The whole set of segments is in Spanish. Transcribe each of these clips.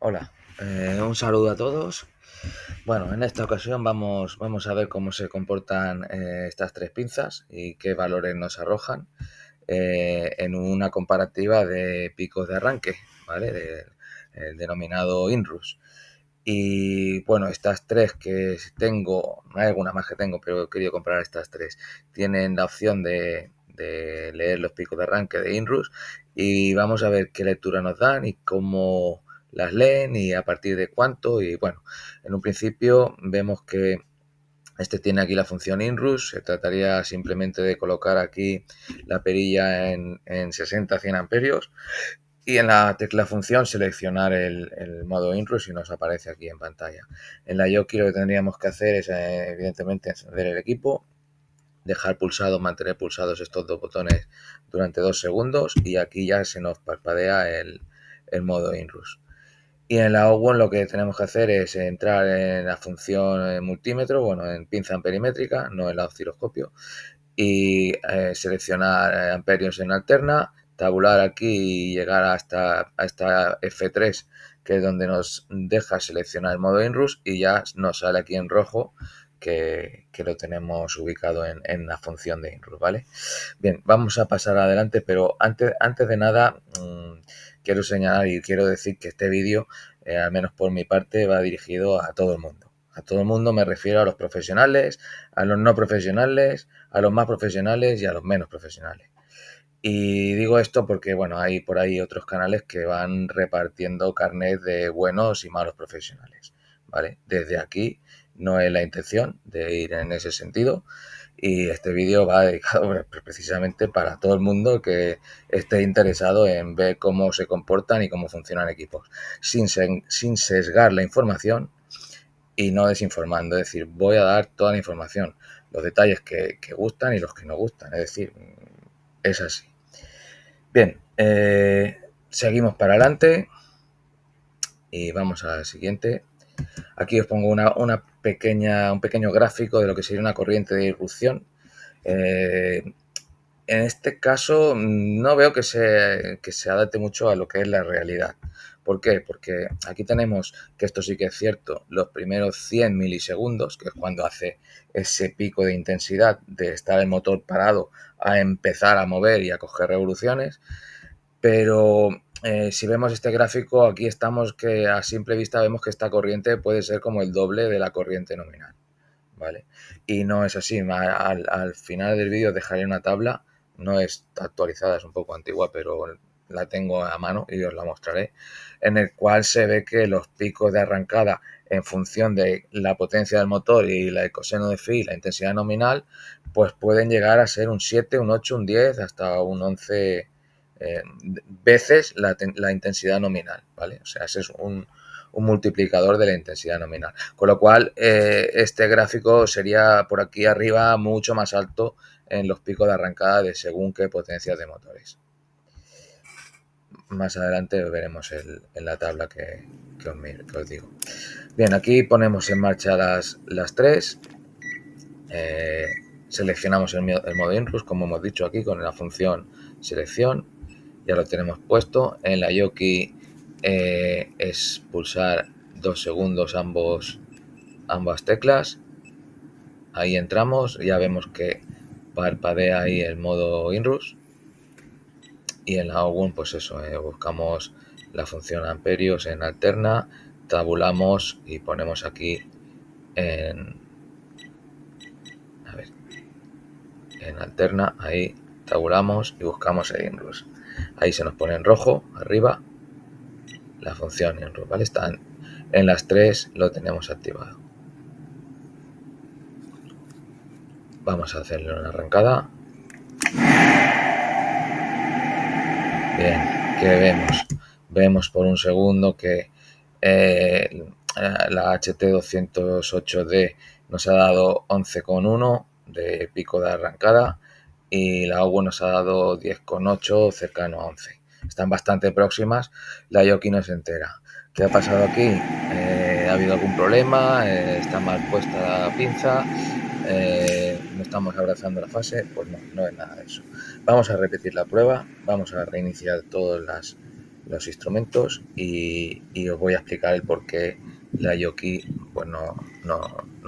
Hola, un saludo a todos. Bueno, en esta ocasión vamos a ver cómo se comportan estas tres pinzas y qué valores nos arrojan en una comparativa de picos de arranque, ¿vale? El denominado INRUS. Y bueno, estas tres que tengo, hay algunas más que tengo, pero he querido comprar estas tres, tienen la opción de leer los picos de arranque de INRUS y vamos a ver qué lectura nos dan y cómo las leen y a partir de cuánto. Y bueno, en un principio vemos que este tiene aquí la función INRUS, se trataría simplemente de colocar aquí la perilla en 60-100 amperios y en la tecla función seleccionar el modo INRUS y nos aparece aquí en pantalla. En la Yoki lo que tendríamos que hacer es evidentemente encender el equipo, dejar pulsado, mantener pulsados estos dos botones durante 2 segundos y aquí ya se nos parpadea el modo INRUS. Y en la O1 lo que tenemos que hacer es entrar en la función multímetro, bueno, en pinza amperimétrica, no en el osciloscopio, y seleccionar amperios en alterna, tabular aquí y llegar hasta F3, que es donde nos deja seleccionar el modo INRUS y ya nos sale aquí en rojo que lo tenemos ubicado en la función de INRUS, ¿vale? Bien, vamos a pasar adelante, pero antes de nada quiero señalar y quiero decir que este vídeo, al menos por mi parte, va dirigido a todo el mundo. A todo el mundo me refiero a los profesionales, a los no profesionales, a los más profesionales y a los menos profesionales. Y digo esto porque, bueno, hay por ahí otros canales que van repartiendo carnet de buenos y malos profesionales, ¿vale? Desde aquí no es la intención de ir en ese sentido y este vídeo va dedicado precisamente para todo el mundo que esté interesado en ver cómo se comportan y cómo funcionan equipos, sin sesgar la información y no desinformando. Es decir, voy a dar toda la información, los detalles que gustan y los que no gustan. Es decir, es así. Bien, seguimos para adelante y vamos a la siguiente. Aquí os pongo un pequeño gráfico de lo que sería una corriente de irrupción. En este caso no veo que se adapte mucho a lo que es la realidad. ¿Por qué? Porque aquí tenemos, que esto sí que es cierto, los primeros 100 milisegundos, que es cuando hace ese pico de intensidad de estar el motor parado a empezar a mover y a coger revoluciones. Pero si vemos este gráfico, aquí estamos que a simple vista vemos que esta corriente puede ser como el doble de la corriente nominal, ¿vale? Y no es así. Al final del vídeo dejaré una tabla, no es actualizada, es un poco antigua, pero la tengo a mano y os la mostraré, en el cual se ve que los picos de arrancada en función de la potencia del motor y el coseno de phi, la intensidad nominal, pues pueden llegar a ser un 7, un 8, un 10, hasta un 11 veces la intensidad nominal, ¿vale? O sea, ese es un multiplicador de la intensidad nominal. Con lo cual, este gráfico sería por aquí arriba mucho más alto en los picos de arrancada de según qué potencias de motores. Más adelante veremos en la tabla que os digo. Bien, aquí ponemos en marcha las tres. Seleccionamos el modo INRUS, como hemos dicho aquí, con la función selección. Ya lo tenemos puesto. En la Yoki es pulsar 2 segundos ambas teclas. Ahí entramos, ya vemos que parpadea ahí el modo INRUS. Y en la O1 pues eso, buscamos la función amperios en alterna, tabulamos y ponemos aquí en alterna, ahí tabulamos y buscamos el INRUS. Ahí se nos pone en rojo arriba la función INRUS, ¿vale? Están en las tres, lo tenemos activado. Vamos a hacerle una arrancada. Bien, ¿qué vemos? Vemos por un segundo que la HT208D nos ha dado 11,1 de pico de arrancada y la O1 nos ha dado 10,8 cercano a 11. Están bastante próximas, la Yoki no se entera. ¿Qué ha pasado aquí? ¿Ha habido algún problema? ¿Está mal puesta la pinza? ¿No estamos abrazando la fase? Pues no, no es nada de eso. Vamos a repetir la prueba, vamos a reiniciar todas los instrumentos y os voy a explicar el por qué la Yoki pues no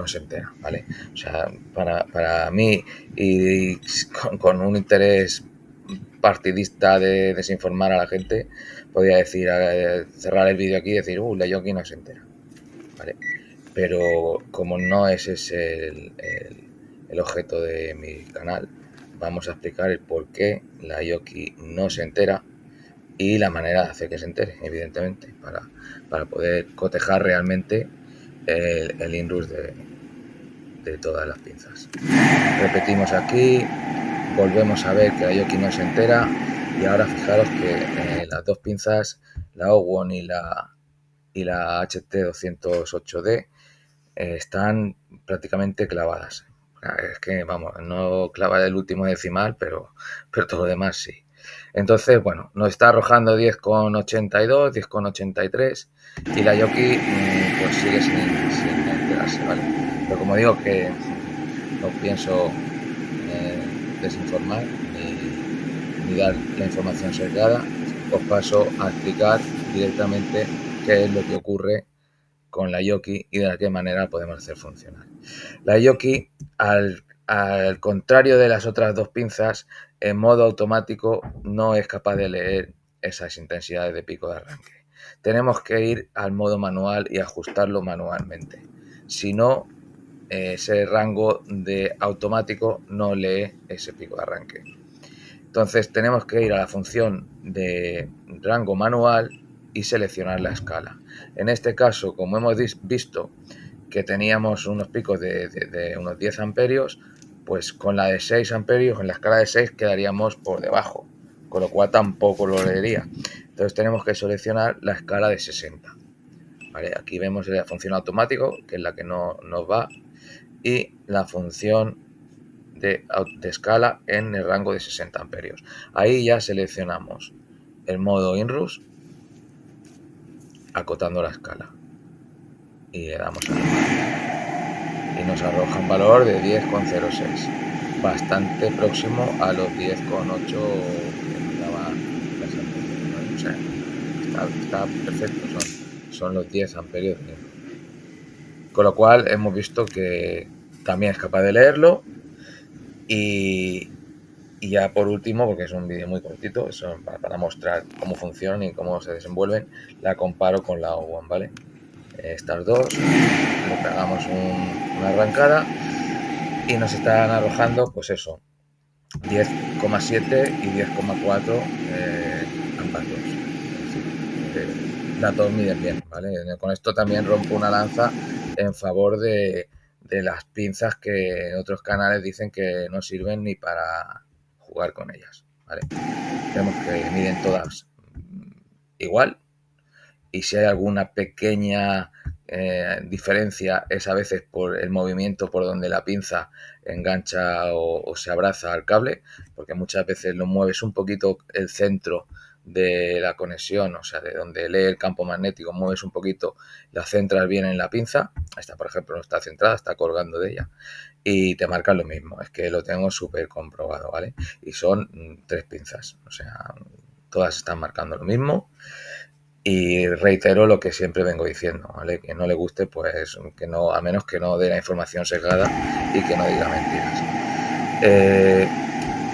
se entera, ¿vale? O sea, para mí y con un interés partidista de desinformar a la gente, podría decir, cerrar el vídeo aquí y decir, la Yoki no se entera, ¿vale? Pero como no ese es el objeto de mi canal, vamos a explicar el por qué la Yoki no se entera y la manera de hacer que se entere, evidentemente, para poder cotejar realmente el inrus de todas las pinzas. Repetimos aquí, volvemos a ver que la Yoki no se entera y ahora fijaros que las dos pinzas, la Owon y la HT208D, están prácticamente clavadas. Es que, vamos, no clava el último decimal, pero todo lo demás sí. Entonces, bueno, nos está arrojando 10,82, 10,83 y la Yoki pues sigue sin enterarse, ¿vale? Pero como digo que no pienso desinformar ni dar la información sesgada, os paso a explicar directamente qué es lo que ocurre con la Yoki y de qué manera podemos hacer funcionar. La Yoki, al contrario de las otras dos pinzas, en modo automático no es capaz de leer esas intensidades de pico de arranque. Tenemos que ir al modo manual y ajustarlo manualmente. Si no, ese rango de automático no lee ese pico de arranque. Entonces tenemos que ir a la función de rango manual y seleccionar la escala. En este caso, como hemos visto que teníamos unos picos de unos 10 amperios, pues con la de 6 amperios, en la escala de 6 quedaríamos por debajo, con lo cual tampoco lo leería. Entonces tenemos que seleccionar la escala de 60. ¿Vale? Aquí vemos la función automático, que es la que no nos va, y la función de escala en el rango de 60 amperios. Ahí ya seleccionamos el modo INRUS, acotando la escala. Y le damos a y nos arroja un valor de 10,06, bastante próximo a los 10,8 que nos daba las anteriores. O sea, está perfecto, son los 10 amperios de INRUS. Con lo cual hemos visto que también es capaz de leerlo y ya por último, porque es un vídeo muy cortito, eso para mostrar cómo funcionan y cómo se desenvuelven, la comparo con la Owon, ¿vale? Estas dos, le pegamos una arrancada y nos están arrojando, pues eso, 10,7 y 10,4 ambas dos. Es decir, las dos miden bien, ¿vale? Con esto también rompo una lanza en favor de las pinzas que otros canales dicen que no sirven ni para jugar con ellas, ¿vale? Vemos que miden todas igual y si hay alguna pequeña diferencia es a veces por el movimiento por donde la pinza engancha o se abraza al cable, porque muchas veces lo mueves un poquito el centro de la conexión, o sea, de donde lee el campo magnético, mueves un poquito, la centras bien en la pinza. Esta, por ejemplo, no está centrada, está colgando de ella y te marca lo mismo. Es que lo tengo súper comprobado, ¿vale? Y son 3 pinzas, o sea, todas están marcando lo mismo. Y reitero lo que siempre vengo diciendo, ¿vale? Que no le guste, pues que no, a menos que no dé la información sesgada y que no diga mentiras.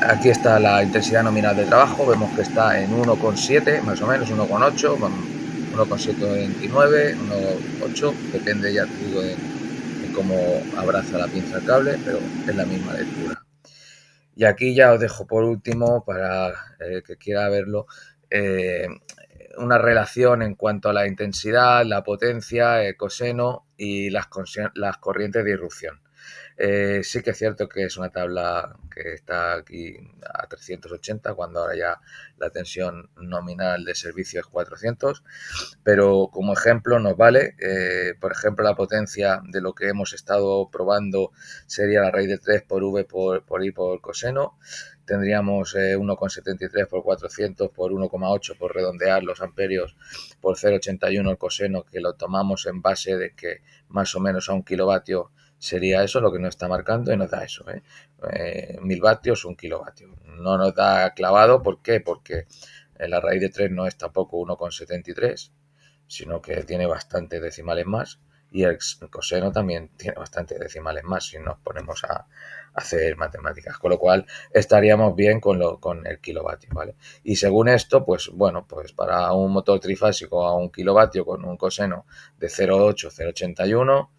Aquí está la intensidad nominal de trabajo, vemos que está en 1,7, más o menos, 1,8, 1,729, 1,8, depende, ya te digo, de cómo abraza la pinza el cable, pero es la misma lectura. Y aquí ya os dejo por último, para el que quiera verlo, una relación en cuanto a la intensidad, la potencia, el coseno y las corrientes de irrupción. Sí que es cierto que es una tabla que está aquí a 380, cuando ahora ya la tensión nominal de servicio es 400, pero como ejemplo nos vale. Por ejemplo, la potencia de lo que hemos estado probando sería la raíz de 3 por V por I por coseno. Tendríamos 1,73 por 400 por 1,8 por redondear los amperios por 0,81 el coseno, que lo tomamos en base de que más o menos a 1 kilovatio sería eso lo que nos está marcando y nos da eso, 1000 vatios, 1 kilovatio. No nos da clavado, ¿por qué? Porque La raíz de 3 no es tampoco 1,73, sino que tiene bastantes decimales más, y el coseno también tiene bastantes decimales más si nos ponemos a hacer matemáticas, con lo cual estaríamos bien con el kilovatio, ¿vale? Y según esto, pues bueno, pues para un motor trifásico a 1 kilovatio con un coseno de 0,8, 0,81,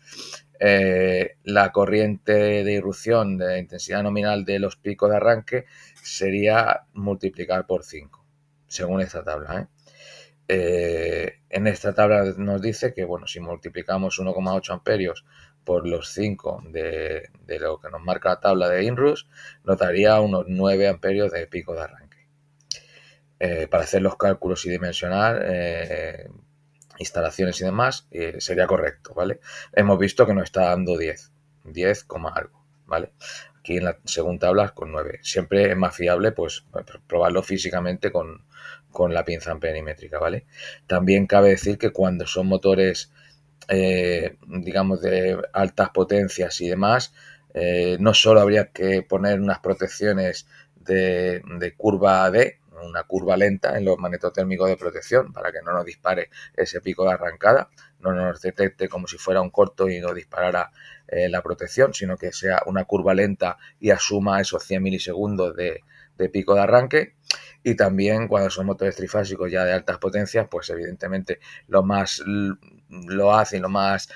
la corriente de irrupción de intensidad nominal de los picos de arranque sería multiplicar por 5, según esta tabla, ¿eh? En esta tabla nos dice que, bueno, si multiplicamos 1,8 amperios por los 5 de lo que nos marca la tabla de INRUS, nos daría unos 9 amperios de pico de arranque. Para hacer los cálculos y dimensionar instalaciones y demás, sería correcto, ¿vale? Hemos visto que nos está dando 10 algo, ¿vale? Aquí en la segunda tabla con 9. Siempre es más fiable, pues, probarlo físicamente con la pinza amperimétrica, ¿vale? También cabe decir que cuando son motores, digamos, de altas potencias y demás, no solo habría que poner unas protecciones de curva D, una curva lenta en los magnetotérmicos de protección para que no nos dispare ese pico de arrancada, no nos detecte como si fuera un corto y nos disparara la protección, sino que sea una curva lenta y asuma esos 100 milisegundos de pico de arranque. Y también cuando son motores trifásicos ya de altas potencias, pues evidentemente lo más lo hacen, lo más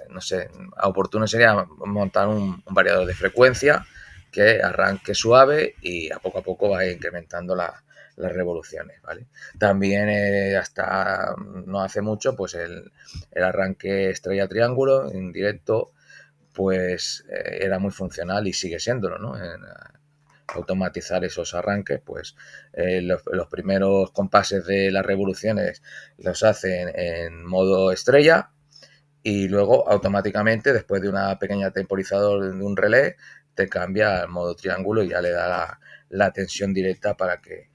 no sé, oportuno sería montar un variador de frecuencia que arranque suave y a poco va incrementando las revoluciones, ¿vale? También hasta no hace mucho, pues el arranque estrella triángulo en directo, pues era muy funcional y sigue siéndolo, ¿no? Automatizar esos arranques, pues los primeros compases de las revoluciones los hacen en modo estrella, y luego automáticamente, después de una pequeña temporizador de un relé, te cambia al modo triángulo y ya le da la tensión directa para que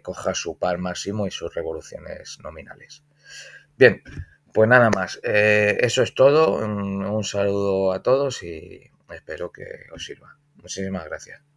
coja su par máximo y sus revoluciones nominales. Bien, pues nada más. Eso es todo. Un saludo a todos y espero que os sirva. Muchísimas gracias.